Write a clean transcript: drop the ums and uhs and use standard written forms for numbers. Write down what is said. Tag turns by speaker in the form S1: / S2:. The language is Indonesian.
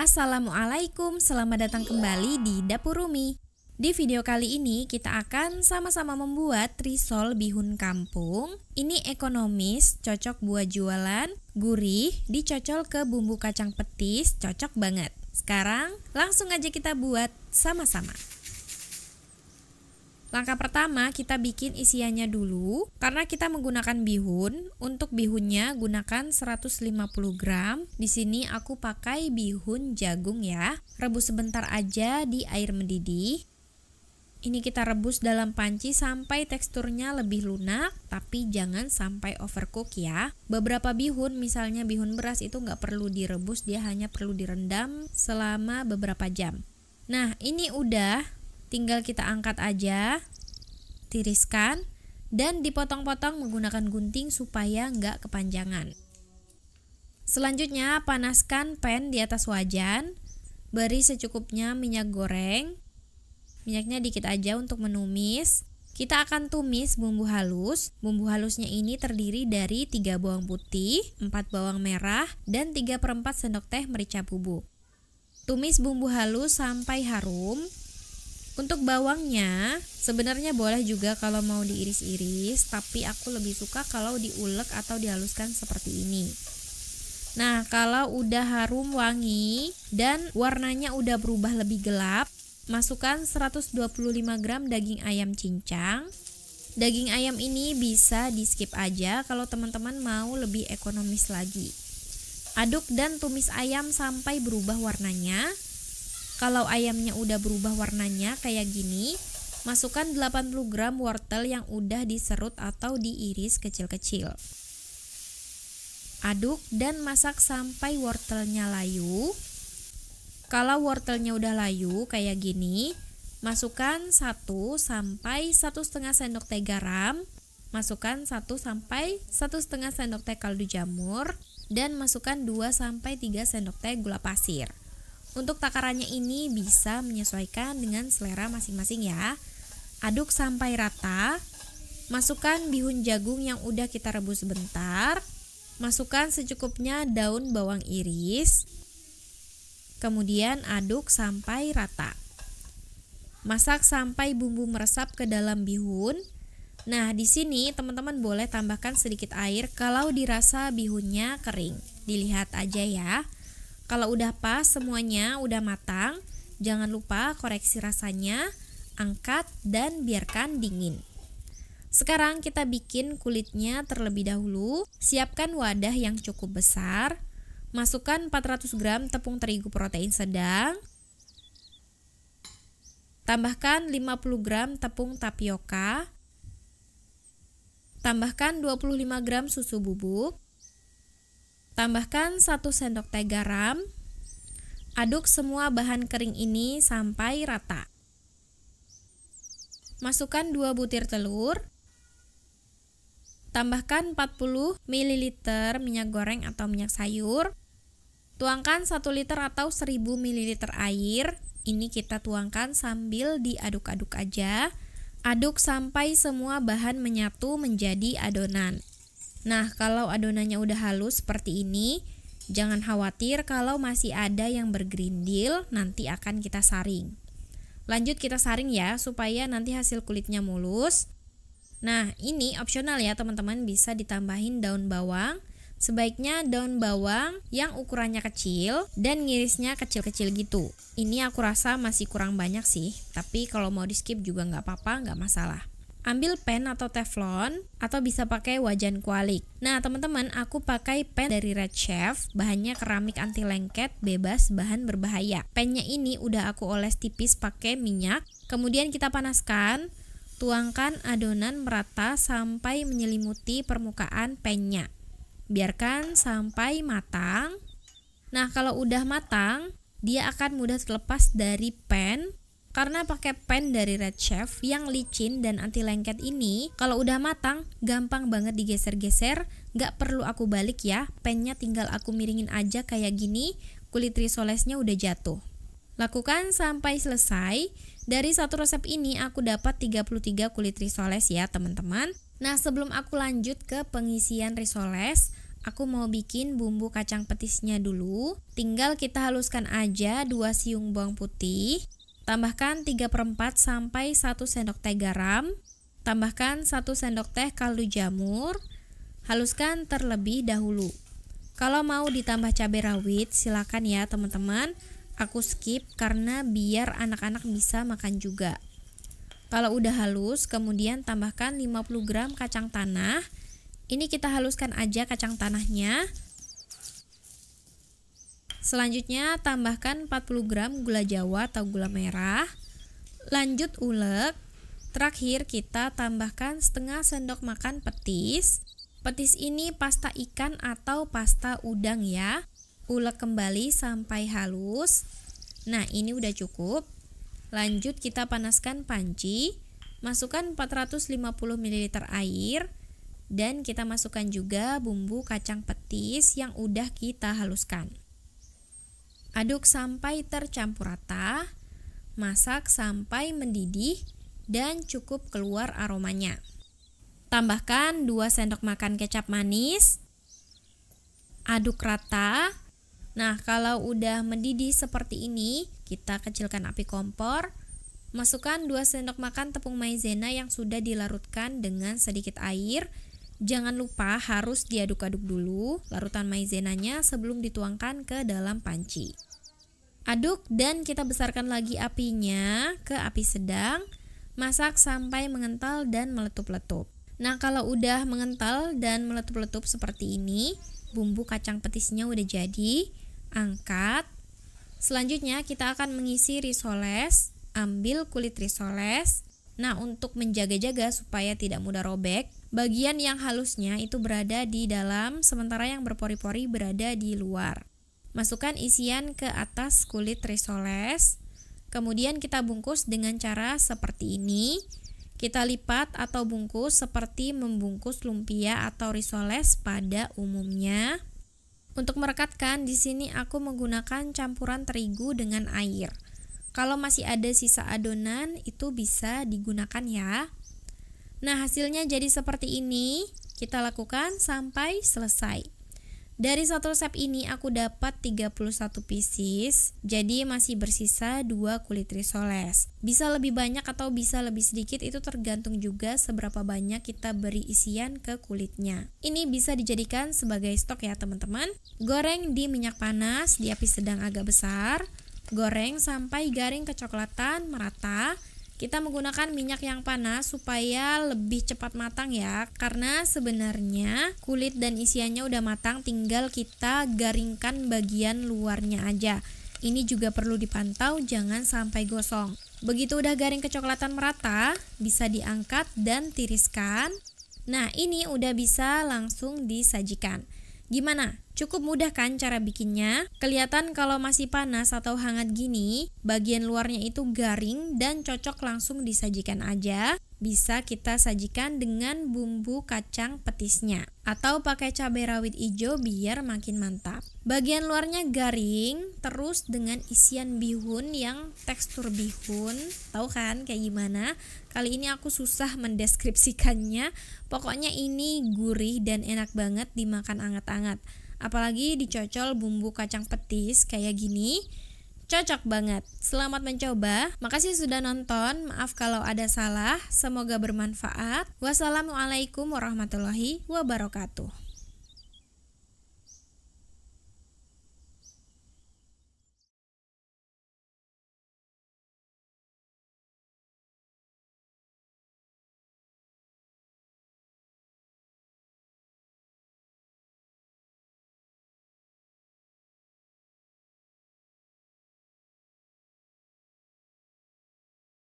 S1: Assalamualaikum, selamat datang kembali di Dapur Umi. Di video kali ini kita akan sama-sama membuat risol bihun kampung. Ini ekonomis, cocok buat jualan, gurih, dicocol ke bumbu kacang petis, cocok banget. Sekarang langsung aja kita buat sama-sama. Langkah pertama kita bikin isiannya dulu. Karena kita menggunakan bihun, untuk bihunnya gunakan 150 gram. Di sini aku pakai bihun jagung ya. Rebus sebentar aja di air mendidih. Ini kita rebus dalam panci sampai teksturnya lebih lunak, tapi jangan sampai overcook ya. Beberapa bihun, misalnya bihun beras itu nggak perlu direbus, dia hanya perlu direndam selama beberapa jam. Nah, ini udah. Tinggal kita angkat aja, tiriskan, dan dipotong-potong menggunakan gunting supaya nggak kepanjangan. Selanjutnya panaskan pan di atas wajan, beri secukupnya minyak goreng, minyaknya dikit aja untuk menumis. Kita akan tumis bumbu halus. Bumbu halusnya ini terdiri dari 3 bawang putih, 4 bawang merah, dan 3/4 sendok teh merica bubuk. Tumis bumbu halus sampai harum. Untuk bawangnya sebenarnya boleh juga kalau mau diiris-iris, tapi aku lebih suka kalau diulek atau dihaluskan seperti ini. Nah, kalau udah harum wangi dan warnanya udah berubah lebih gelap, masukkan 125 gram daging ayam cincang. Daging ayam ini bisa di skip aja kalau teman-teman mau lebih ekonomis lagi. Aduk dan tumis ayam sampai berubah warnanya. Kalau ayamnya udah berubah warnanya kayak gini, masukkan 80 gram wortel yang udah diserut atau diiris kecil-kecil. Aduk dan masak sampai wortelnya layu. Kalau wortelnya udah layu kayak gini, masukkan 1 sampai 1,5 sendok teh garam, masukkan 1 sampai 1,5 sendok teh kaldu jamur, dan masukkan 2 sampai 3 sendok teh gula pasir. Untuk takarannya ini bisa menyesuaikan dengan selera masing-masing ya. Aduk sampai rata. Masukkan bihun jagung yang udah kita rebus sebentar. Masukkan secukupnya daun bawang iris. Kemudian aduk sampai rata. Masak sampai bumbu meresap ke dalam bihun. Nah, di sini teman-teman boleh tambahkan sedikit air kalau dirasa bihunnya kering. Dilihat aja ya. Kalau udah pas semuanya udah matang, jangan lupa koreksi rasanya, angkat dan biarkan dingin. Sekarang kita bikin kulitnya terlebih dahulu. Siapkan wadah yang cukup besar. Masukkan 400 gram tepung terigu protein sedang. Tambahkan 50 gram tepung tapioka. Tambahkan 25 gram susu bubuk. Tambahkan 1 sendok teh garam. Aduk semua bahan kering ini sampai rata. Masukkan 2 butir telur. Tambahkan 40 ml minyak goreng atau minyak sayur. Tuangkan 1 liter atau 1000 ml air. Ini kita tuangkan sambil diaduk-aduk aja. Aduk sampai semua bahan menyatu menjadi adonan. Nah, kalau adonannya udah halus seperti ini, jangan khawatir kalau masih ada yang bergerindil, nanti akan kita saring. Lanjut kita saring ya, supaya nanti hasil kulitnya mulus. Nah, ini opsional ya teman-teman, bisa ditambahin daun bawang. Sebaiknya daun bawang yang ukurannya kecil dan ngirisnya kecil-kecil gitu. Ini aku rasa masih kurang banyak sih, tapi kalau mau di skip juga nggak apa-apa, nggak masalah. Ambil pan atau teflon atau bisa pakai wajan kualik. Nah teman-teman, aku pakai pan dari Red Chef, bahannya keramik anti lengket, bebas bahan berbahaya. Pannya ini udah aku oles tipis pakai minyak, kemudian kita panaskan. Tuangkan adonan merata sampai menyelimuti permukaan pannya. Biarkan sampai matang. Nah kalau udah matang, dia akan mudah terlepas dari pan. Karena pakai pan dari Red Chef yang licin dan anti lengket ini, kalau udah matang gampang banget digeser-geser, gak perlu aku balik ya, pannya tinggal aku miringin aja kayak gini, kulit risolesnya udah jatuh. Lakukan sampai selesai. Dari satu resep ini aku dapat 33 kulit risoles ya teman-teman. Nah sebelum aku lanjut ke pengisian risoles, Aku mau bikin bumbu kacang petisnya dulu. Tinggal kita haluskan aja 2 siung bawang putih. Tambahkan 3/4 sampai 1 sendok teh garam. Tambahkan 1 sendok teh kaldu jamur. Haluskan terlebih dahulu. Kalau mau ditambah cabai rawit silakan ya teman-teman. Aku skip karena biar anak-anak bisa makan juga. Kalau udah halus, kemudian tambahkan 50 gram kacang tanah. Ini kita haluskan aja kacang tanahnya. Selanjutnya tambahkan 40 gram gula jawa atau gula merah. Lanjut ulek. Terakhir kita tambahkan setengah sendok makan petis. Petis ini pasta ikan atau pasta udang ya. Ulek kembali sampai halus. Nah, ini udah cukup. Lanjut kita panaskan panci. Masukkan 450 ml air. Dan kita masukkan juga bumbu kacang petis yang udah kita haluskan. Aduk sampai tercampur rata. Masak sampai mendidih dan cukup keluar aromanya. Tambahkan 2 sendok makan kecap manis. Aduk rata. Nah, kalau udah mendidih seperti ini, kita kecilkan api kompor. Masukkan 2 sendok makan tepung maizena yang sudah dilarutkan dengan sedikit air. Jangan lupa harus diaduk-aduk dulu larutan maizenanya sebelum dituangkan ke dalam panci. Aduk dan kita besarkan lagi apinya ke api sedang. Masak sampai mengental dan meletup-letup. Nah, kalau udah mengental dan meletup-letup seperti ini, bumbu kacang petisnya udah jadi. Angkat. Selanjutnya kita akan mengisi risoles. Ambil kulit risoles. Nah, untuk menjaga-jaga supaya tidak mudah robek, bagian yang halusnya itu berada di dalam, sementara yang berpori-pori berada di luar. Masukkan isian ke atas kulit risoles. Kemudian kita bungkus dengan cara seperti ini. Kita lipat atau bungkus seperti membungkus lumpia atau risoles pada umumnya. Untuk merekatkan, di sini aku menggunakan campuran terigu dengan air. Kalau masih ada sisa adonan, itu bisa digunakan ya. Nah, hasilnya jadi seperti ini. Kita lakukan sampai selesai. Dari satu resep ini aku dapat 31 pieces, jadi masih bersisa 2 kulit risoles. Bisa lebih banyak atau bisa lebih sedikit, itu tergantung juga seberapa banyak kita beri isian ke kulitnya. Ini bisa dijadikan sebagai stok ya teman-teman. Goreng di minyak panas di api sedang agak besar. Goreng sampai garing kecoklatan merata. Kita menggunakan minyak yang panas supaya lebih cepat matang ya. Karena sebenarnya kulit dan isiannya udah matang, tinggal kita garingkan bagian luarnya aja. Ini juga perlu dipantau jangan sampai gosong. Begitu udah garing kecoklatan merata, bisa diangkat dan tiriskan. Nah, ini udah bisa langsung disajikan. Gimana? Cukup mudah kan cara bikinnya? Kelihatan kalau masih panas atau hangat gini, bagian luarnya itu garing dan cocok langsung disajikan aja. Bisa kita sajikan dengan bumbu kacang petisnya atau pakai cabai rawit hijau biar makin mantap. Bagian luarnya garing, terus dengan isian bihun yang tekstur bihun. Tahu kan kayak gimana? Kali ini aku susah mendeskripsikannya. Pokoknya ini gurih dan enak banget dimakan anget-anget. Apalagi dicocol bumbu kacang petis kayak gini, cocok banget. Selamat mencoba. Makasih sudah nonton. Maaf kalau ada salah. Semoga bermanfaat. Wassalamualaikum warahmatullahi wabarakatuh.